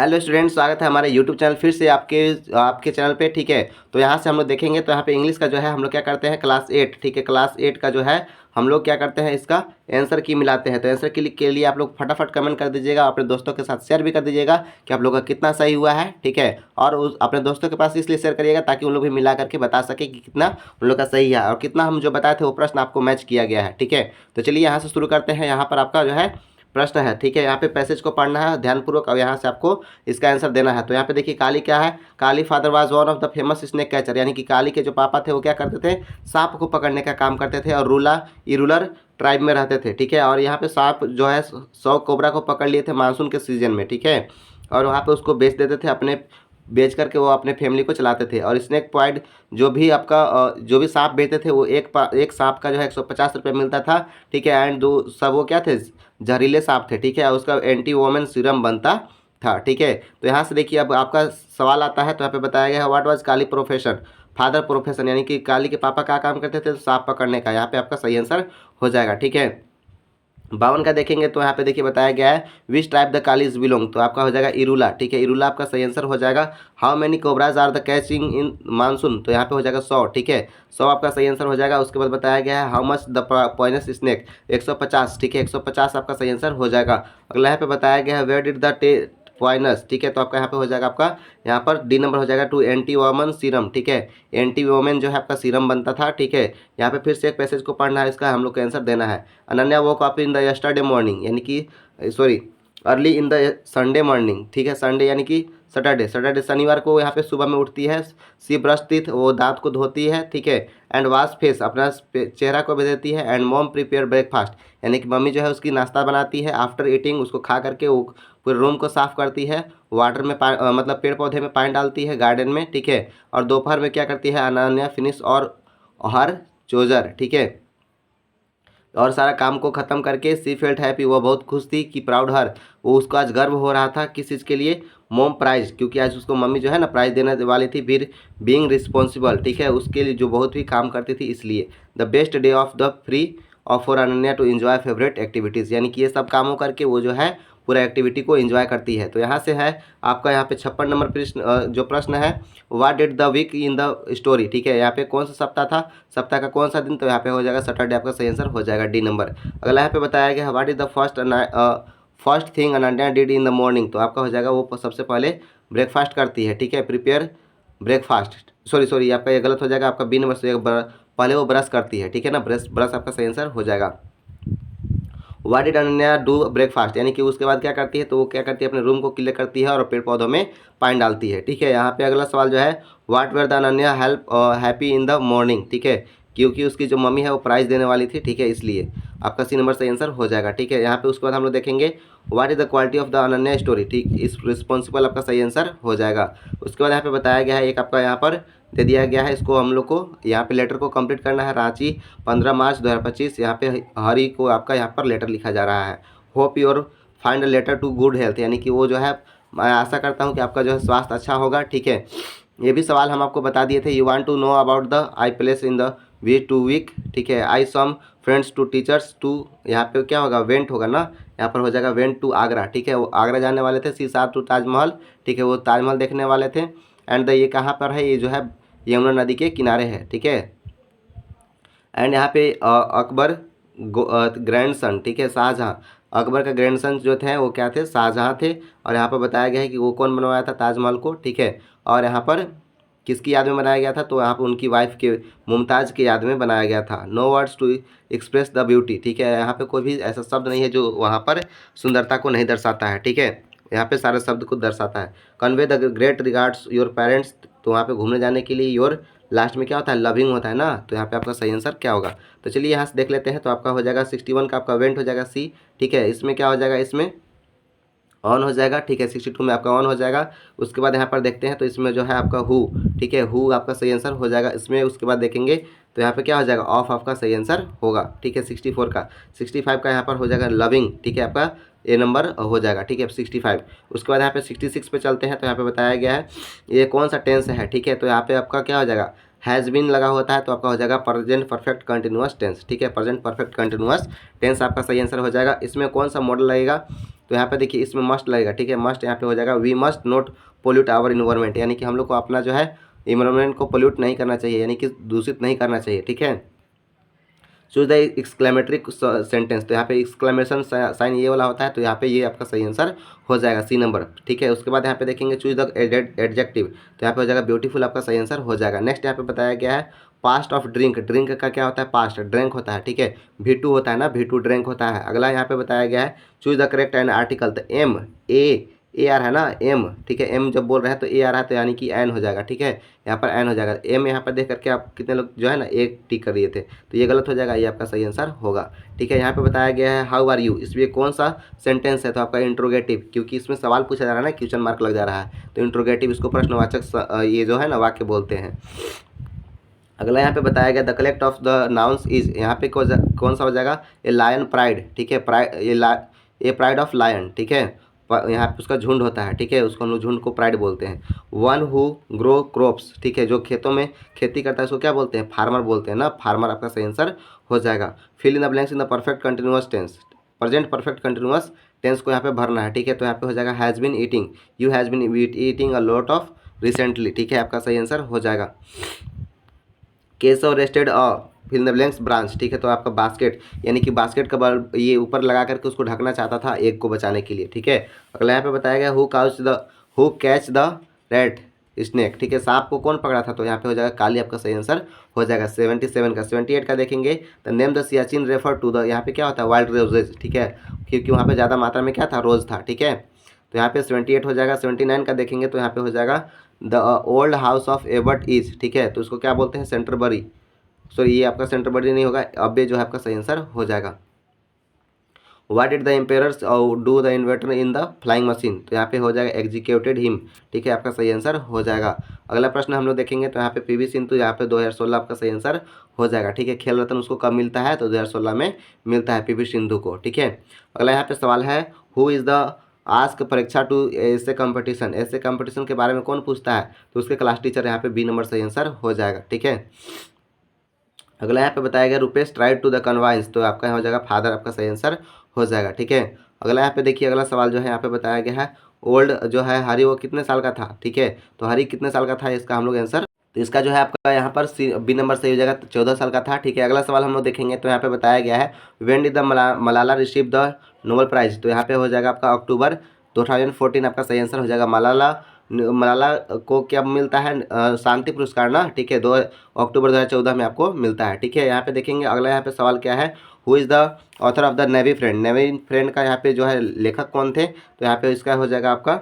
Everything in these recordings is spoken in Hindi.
हेलो स्टूडेंट, स्वागत है हमारे यूट्यूब चैनल फिर से आपके चैनल पे। ठीक है, तो यहाँ से हम लोग देखेंगे। तो यहाँ पे इंग्लिश का जो है हम लोग क्या करते हैं, क्लास 8। ठीक है, क्लास 8 का जो है हम लोग क्या करते हैं, इसका आंसर की मिलाते हैं। तो आंसर के लिए आप लोग फटाफट कमेंट कर दीजिएगा, अपने दोस्तों के साथ शेयर भी कर दीजिएगा कि आप लोग का कितना सही हुआ है। ठीक है, और उस अपने दोस्तों के पास इसलिए शेयर करिएगा ताकि उन लोग भी मिला करके बता सके कि कितना उन लोग का सही है और कितना हम जो बताए थे वो प्रश्न आपको मैच किया गया है। ठीक है, तो चलिए यहाँ से शुरू करते हैं। यहाँ पर आपका जो है प्रश्न है। ठीक है, यहाँ पे पैसेज को पढ़ना है ध्यानपूर्वक और यहाँ से आपको इसका आंसर देना है। तो यहाँ पे देखिए, काली क्या है, Kali father was one of the famous snake catcher, यानी कि काली के जो पापा थे वो क्या करते थे, सांप को पकड़ने का काम करते थे और रूलर ट्राइब में रहते थे। ठीक है, और यहाँ पे सांप जो है 100 कोबरा को पकड़ लिए थे मानसून के सीजन में। ठीक है, और वहाँ पे उसको बेच देते थे, अपने बेच करके वो अपने फैमिली को चलाते थे। और स्नेक पॉइंट जो भी आपका जो भी सांप बेचते थे वो एक सांप का जो है 150 रुपये मिलता था। ठीक है, एंड दो सब वो क्या थे, जहरीले सांप थे। ठीक है, और उसका एंटी वोमेन सीरम बनता था। ठीक है, तो यहाँ से देखिए अब आपका सवाल आता है। तो यहाँ पे बताया गया है what was Kali profession, father profession, यानी कि काली के पापा क्या काम करते थे, तो सांप पकड़ने का। यहाँ पे आपका सही आंसर हो जाएगा। ठीक है, 52 का देखेंगे तो यहाँ पे देखिए बताया गया है which tribe the kalij belong, तो आपका हो जाएगा इरूला। ठीक है, इरूला आपका सही आंसर हो जाएगा। How many cobras are the catching in monsoon, तो यहाँ पे हो जाएगा 100। ठीक है, 100 आपका सही आंसर हो जाएगा। उसके बाद बताया गया है how much the poisonous snake, 150। ठीक है, 150 आपका सही आंसर हो जाएगा। अगला यहाँ पे बताया गया है वेयर डिड द पॉइनस। ठीक है, तो आपका यहाँ पे हो जाएगा, आपका यहाँ पर डी नंबर हो जाएगा टू एंटी वोमन सीरम। ठीक है, एंटी वोमेन जो है आपका सीरम बनता था। ठीक है, यहाँ पे फिर से एक पैसेज को पढ़ना है, इसका हम लोग को आंसर देना है। Ananya woke up in the yesterday morning, यानी कि sorry early in the Sunday morning. ठीक है, संडे यानी कि सैटरडे शनिवार को यहाँ पे सुबह में उठती है। सी ब्रश टीथ, वो दांत को धोती है। ठीक है, एंड वॉश फेस, अपना चेहरा को भी देती है। एंड मॉम प्रिपेयर ब्रेकफास्ट, यानी कि मम्मी जो है उसकी नाश्ता बनाती है। आफ्टर ईटिंग, उसको खा करके वो पूरे रूम को साफ करती है। वाटर में मतलब पेड़ पौधे में पानी डालती है गार्डन में। ठीक है, और दोपहर में क्या करती है, अनन्या फिनिश और हर चोजर। ठीक है, और सारा काम को ख़त्म करके सी फेल्ट हैप्पी, वो बहुत खुश थी कि प्राउड हर, वो उसको आज गर्व हो रहा था। किस चीज़ के लिए, मोम प्राइज, क्योंकि आज उसको मम्मी जो है ना प्राइज देने वाली थी। फिर बीइंग रिस्पॉन्सिबल, ठीक है, उसके लिए जो बहुत भी काम करती थी इसलिए। The best day of the free of for Ananya to enjoy favourite activities, यानी कि ये सब कामों करके वो जो है पूरा एक्टिविटी को एंजॉय करती है। तो यहाँ से है आपका यहाँ पे 56 नंबर प्रश्न, जो प्रश्न है what did the week in the story. ठीक है, यहाँ पे कौन सा सप्ताह था, सप्ताह का कौन सा दिन, तो यहाँ पे हो जाएगा सैटरडे, आपका सही आंसर हो जाएगा डी नंबर। अगला यहाँ पे बताया गया what is the first thing Ananya did in the morning, तो आपका हो जाएगा वो सबसे पहले ब्रेकफास्ट करती है। ठीक है, प्रिपेयर ब्रेकफास्ट, सॉरी आपका ये गलत हो जाएगा, आपका बी नंबर से पहले वो ब्रश करती है। ठीक है ना, ब्रश आपका सही आंसर हो जाएगा। What did Ananya do breakfast, यानी कि उसके बाद क्या करती है, तो वो क्या करती है, अपने रूम को क्लियर करती है और पेड़ पौधों में पानी डालती है। ठीक है, यहाँ पे अगला सवाल जो है what were the Ananya help happy in the morning. ठीक है, क्योंकि उसकी जो मम्मी है वो प्राइज़ देने वाली थी। ठीक है, इसलिए आपका सी नंबर सही आंसर हो जाएगा। ठीक है, यहाँ पे उसके बाद हम लोग देखेंगे what is the quality of the Ananya story. ठीक, इस रिस्पॉन्सिबल आपका सही आंसर हो जाएगा। उसके बाद यहाँ पे बताया गया है, एक आपका यहाँ पर दे दिया गया है, इसको हम लोग को यहाँ पे लेटर को कंप्लीट करना है। रांची 15 मार्च 2025, यहाँ पे हरी को आपका यहाँ पर लेटर लिखा जा रहा है। Hope your find a letter to good health, यानी कि वो जो है मैं आशा करता हूँ कि आपका जो है स्वास्थ्य अच्छा होगा। ठीक है, ये भी सवाल हम आपको बता दिए थे। You want to know about the I place in the V two week. ठीक है, I some friends to teachers too, यहाँ पे क्या होगा, वेंट होगा ना, यहाँ पर हो जाएगा वेंट टू आगरा। ठीक है, वो आगरा जाने वाले थे। सी सात टू ताजमहल, ठीक है, वो ताजमहल देखने वाले थे। एंड ये कहाँ पर है, ये जो है यमुना नदी के किनारे है। ठीक है, एंड यहाँ पे अकबर ग्रैंडसन, ठीक है, शाहजहाँ, अकबर का ग्रैंडसन जो थे वो क्या थे, शाहजहाँ थे। और यहाँ पर बताया गया है कि वो कौन बनवाया था ताजमहल को। ठीक है, और यहाँ पर किसकी याद में बनाया गया था, तो यहाँ पर उनकी वाइफ के मुमताज़ की याद में बनाया गया था। No words to express the beauty, ठीक है, यहाँ पे कोई भी ऐसा शब्द नहीं है जो वहाँ पर सुंदरता को नहीं दर्शाता है। ठीक है, यहाँ पे सारे शब्द को दर्शाता है। Convey the great regards your parents, तो वहाँ पे घूमने जाने के लिए योर लास्ट में क्या होता है, लविंग होता है ना, तो यहाँ पे आपका सही आंसर क्या होगा। तो चलिए यहाँ से देख लेते हैं। तो आपका हो जाएगा 61 का आपका वेंट हो जाएगा सी। ठीक है, इसमें क्या हो जाएगा, इसमें ऑन हो जाएगा। ठीक है, 62 में आपका ऑन हो जाएगा। उसके बाद यहाँ पर देखते हैं तो इसमें जो है आपका हु, ठीक है, हु आपका सही आंसर हो जाएगा इसमें। उसके बाद देखेंगे तो यहाँ पे क्या हो जाएगा, ऑफ आपका सही आंसर होगा। ठीक है, 64 का, 65 का यहाँ पर हो जाएगा लविंग। ठीक है, आपका ए नंबर हो जाएगा। ठीक है, 65। उसके बाद यहाँ पे 66 पे चलते हैं। तो यहाँ पे बताया गया है ये कौन सा टेंस है। ठीक है, तो यहाँ पे आपका क्या हो जाएगा, हैज़ बीन लगा होता है तो आपका हो जाएगा प्रेजेंट परफेक्ट कंटिन्यूअस टेंस, ठीक है, प्रेजेंट परफेक्ट कंटिन्यूअस टेंस आपका सही आंसर हो जाएगा। इसमें कौन सा मॉडल लगेगा, तो यहाँ पे देखिए इसमें मस्ट लगेगा, ठीक है, मस्ट यहाँ पे हो जाएगा we must not pollute our environment, यानी कि हम लोग को अपना जो है इन्वायरमेंट को पोल्यूट नहीं करना चाहिए, यानी कि दूषित नहीं करना चाहिए, ठीक है। चूज द एक्सक्लेमेटरी सेंटेंस, तो यहाँ पे एक्सक्लेमेशन साइन ये वाला होता है, तो यहाँ पे ये आपका सही आंसर हो जाएगा सी नंबर, ठीक है। उसके बाद यहाँ पे देखेंगे चूज द एडजेक्टिव, तो यहाँ पे हो जाएगा ब्यूटीफुल आपका सही आंसर हो जाएगा। नेक्स्ट यहाँ पे बताया गया है पास्ट ऑफ ड्रिंक, ड्रिंक का क्या होता है, पास्ट ड्रिंक होता है, ठीक है, V2 होता है ना, V2 ड्रिंक होता है। अगला यहाँ पे बताया गया है choose the correct and article, तो ए आर है ना, एम, ठीक है, एम जब बोल रहे हैं तो ए आ रहा है तो यानी कि एन हो जाएगा, ठीक है, यहाँ पर एन हो जाएगा। एम यहाँ पर देख करके आप कितने लोग जो है ना एक टिक कर दिए थे, तो ये गलत हो जाएगा, ये आपका सही आंसर होगा, ठीक है। यहाँ पे बताया गया है हाउ आर यू, इसमें कौन सा सेंटेंस है, तो आपका इंट्रोगेटिव, क्योंकि इसमें सवाल पूछा जा रहा है ना, क्वेश्चन मार्क लग जा रहा है, तो इंट्रोगेटिव इसको प्रश्नवाचक ये जो है ना वाक्य बोलते हैं। अगला यहाँ पे बताया गया the collect of the nouns is, यहाँ पे कौन सा हो जाएगा, ए लायन प्राइड, ठीक है, ए प्राइड ऑफ लायन, ठीक है, यहाँ पे उसका झुंड होता है, ठीक है, उसको हम लोग झुंड को प्राइड बोलते हैं। वन हु ग्रो क्रॉप्स, ठीक है, जो खेतों में खेती करता है उसको क्या बोलते हैं, फार्मर बोलते हैं ना, फार्मर आपका सही आंसर हो जाएगा। Fill in the blanks in the perfect continuous tense, present perfect continuous tense को यहाँ पे भरना है, ठीक है, तो यहाँ पे हो जाएगा has been eating, you has been eating a lot of recently, ठीक है, आपका सही आंसर हो जाएगा। Keshav rested fill the blanks branch, ठीक है, तो आपका बास्केट, यानी कि बास्केट का बल ये ऊपर लगा करके उसको ढकना चाहता था एग को बचाने के लिए, ठीक है। अगला यहाँ पे बताया गया who catch the red snake, ठीक है, सांप को कौन पकड़ा था, तो यहाँ पे हो जाएगा काली, आपका सही आंसर हो जाएगा। 77 का 78 का देखेंगे तो name the Siachen refer to the, यहाँ पे क्या होता है वाइल्ड रोजेज, ठीक है, क्योंकि वहाँ पे ज़्यादा मात्रा में क्या था रोज था, ठीक है, तो यहाँ पे 78 हो जाएगा। 79 का देखेंगे तो यहाँ पे हो जाएगा the old house of Ebert is, ठीक है, तो उसको क्या बोलते हैं सेंटरबरी, सॉरी ये आपका सेंटरबरी नहीं होगा, अब ये जो है आपका सही आंसर हो जाएगा। What did the empires do the inventor in the flying machine, तो यहाँ पे हो जाएगा एग्जीक्यूटेड हिम, ठीक है, आपका सही आंसर हो जाएगा। अगला प्रश्न हम लोग देखेंगे तो यहाँ पे पीवी सिंधु, यहाँ पे 2016 आपका सही आंसर हो जाएगा, ठीक है। खेल रत्न उसको कब मिलता है, तो 2016 में मिलता है पीवी सिंधु को, ठीक है। अगला यहाँ पे सवाल है हु इज़ द आस्क परीक्षा टू ऐसे कंपटीशन, ऐसे कंपटीशन के बारे में कौन पूछता है, तो उसके क्लास टीचर, यहाँ पे बी नंबर सही आंसर हो जाएगा, ठीक है। अगला यहाँ पे बताया गया रुपेश ट्राइड टू द कन्वाइंस, तो आपका यहाँ हो जाएगा फादर, आपका सही आंसर हो जाएगा, ठीक है। अगला यहाँ पे देखिए अगला सवाल जो है यहाँ पे बताया गया है ओल्ड जो है हरी वो कितने साल का था, ठीक है, तो हरी कितने साल का था इसका हम लोग आंसर, तो इसका जो है आपका यहाँ पर बी नंबर सही हो जाएगा, 14 साल का था, ठीक है। अगला सवाल हम लोग देखेंगे तो यहाँ पे बताया गया है when did the Malala receive the Nobel prize, तो यहाँ पे हो जाएगा आपका अक्टूबर 2014, आपका सही आंसर हो जाएगा। मलाला को क्या मिलता है शांति पुरस्कार ना, ठीक है, 2 अक्टूबर 2014 में आपको मिलता है, ठीक है। यहाँ पे देखेंगे अगला यहाँ पे सवाल क्या है who is the author of the navy friend, navy friend का यहाँ पे जो है लेखक कौन थे, तो यहाँ पे इसका हो जाएगा आपका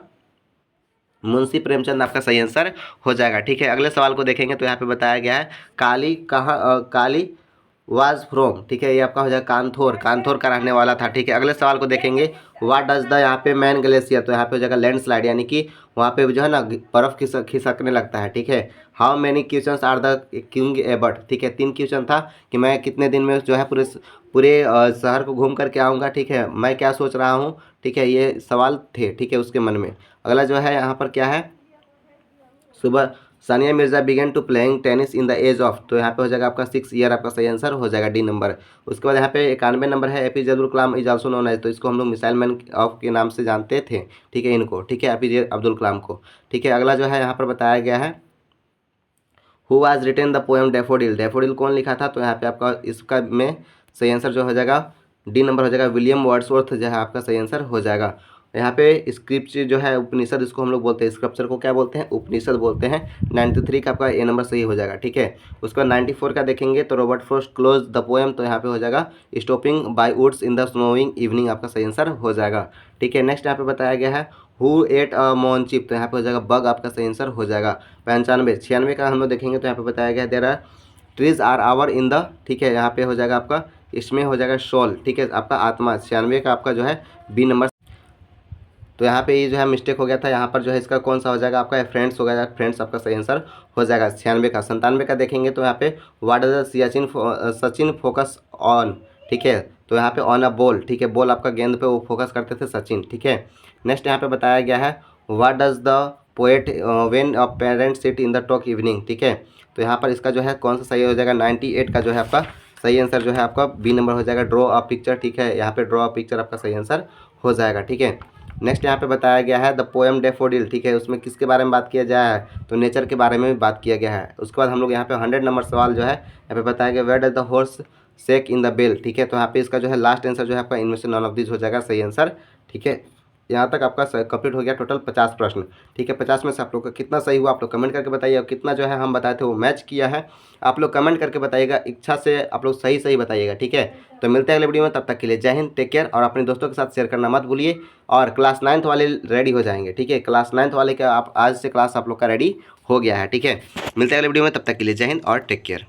मुंशी प्रेमचंद, आपका सही आंसर हो जाएगा, ठीक है। अगले सवाल को देखेंगे तो यहाँ पे बताया गया है काली कहाँ काली वाज फ्रॉम, ठीक है, ये आपका हो जाएगा कांथोर, कांथोर का रहने वाला था, ठीक है। अगले सवाल को देखेंगे व्हाट डज द यहाँ पे मैन ग्लेशियर, तो यहाँ पे हो जाएगा लैंडस्लाइड, यानी कि वहाँ पे जो है ना बर्फ खिसकने लगता है, ठीक है। How many questions are the king Ebert, ठीक है, 3 क्वेश्चन था कि मैं कितने दिन में जो है पूरे पूरे शहर को घूम करके आऊँगा, ठीक है, मैं क्या सोच रहा हूँ, ठीक है, ये सवाल थे, ठीक है, उसके मन में। अगला जो है यहाँ पर क्या है सुबह Sania Mirza began to playing tennis in the age of, तो यहाँ पे हो जाएगा आपका 6 ईयर, आपका सही आंसर हो जाएगा डी नंबर। उसके बाद यहाँ पे 91 नंबर है APJ Abdul Kalam is also known as, तो इसको हम लोग मिसाइल मैन ऑफ के नाम से जानते थे, ठीक है, इनको, ठीक है, एपीजे अब्दुल कलाम को, ठीक है। अगला जो है यहाँ पर बताया गया है who was written the poem daffodil, daffodil कौन लिखा था, तो यहाँ पे आपका इसका में सही आंसर जो हो जाएगा डी नंबर हो जाएगा विलियम वर्ड्सवर्थ, जो है आपका सही आंसर हो जाएगा। यहाँ पे स्क्रिप्ट जो है उपनिषद, इसको हम लोग बोलते हैं, स्क्रप्चर को क्या बोलते हैं, उपनिषद बोलते हैं। 93 का आपका ए नंबर सही हो जाएगा, ठीक है। उसके बाद 94 का देखेंगे तो Robert Frost close the poem, तो यहाँ पे हो जाएगा stopping by woods in the snowing evening, आपका सही आंसर हो जाएगा, ठीक है। नेक्स्ट यहाँ पे बताया गया है हु एट अ मॉनचिप, तो यहाँ पे हो जाएगा बग, आपका सही आंसर हो जाएगा। 95 का हम लोग देखेंगे तो यहाँ पे बताया गया there are trees are hour in the, ठीक है, यहाँ पे हो जाएगा आपका इसमें हो जाएगा शॉल, ठीक है, आपका आत्मा। 96 का आपका जो है बी नंबर, तो यहाँ पे ये जो है मिस्टेक हो गया था, यहाँ पर जो है इसका कौन सा हो जाएगा आपका फ्रेंड्स हो गया, फ्रेंड्स आपका सही आंसर हो जाएगा। 96 का 97 का देखेंगे तो यहाँ पे what does Sachin focus on, ठीक है, तो यहाँ पे ऑन अ बॉल, ठीक है, बॉल आपका गेंद पे वो फोकस करते थे सचिन, ठीक है। नेक्स्ट यहाँ पे बताया गया है what does the poet when a parent sit in the talk evening, ठीक है। तो यहाँ पर इसका जो है कौन सा सही हो जाएगा, 98 का जो है आपका सही आंसर जो है आपका बी नंबर हो जाएगा, ड्रॉ अ पिक्चर, ठीक है। यहाँ पे ड्रॉ अ पिक्चर आपका सही आंसर हो जाएगा, ठीक है। नेक्स्ट यहाँ पे बताया गया है द पोएम डैफोडिल, ठीक है। उसमें किसके बारे में बात किया जाए है, तो नेचर के बारे में भी बात किया गया है। उसके बाद हम लोग यहाँ पे 100 नंबर सवाल जो है यहाँ पे बताया गया, where does the horse shake in the bell, ठीक है। तो यहाँ पे इसका जो है लास्ट आंसर जो है आपका इनमें से नॉन ऑफ दिस हो जाएगा सही आंसर, ठीक है। यहाँ तक आपका कंप्लीट हो गया टोटल 50 प्रश्न, ठीक है। 50 में से आप लोग का कितना सही हुआ आप लोग कमेंट करके बताइए, और कितना जो है हम बताए थे वो मैच किया है आप लोग कमेंट करके बताइएगा, इच्छा से आप लोग सही सही बताइएगा, ठीक है। तो मिलते हैं अगले वीडियो में, तब तक के लिए जय हिंद, टेक केयर, और अपने दोस्तों के साथ शेयर करना मत भूलिए। और क्लास 9th वाले रेडी हो जाएंगे, ठीक है। क्लास 9th वाले का आप आज से क्लास आप लोग का रेडी हो गया है, ठीक है। मिलते हैं अगले वीडियो में, तब तक के लिए जय हिंद और टेक केयर।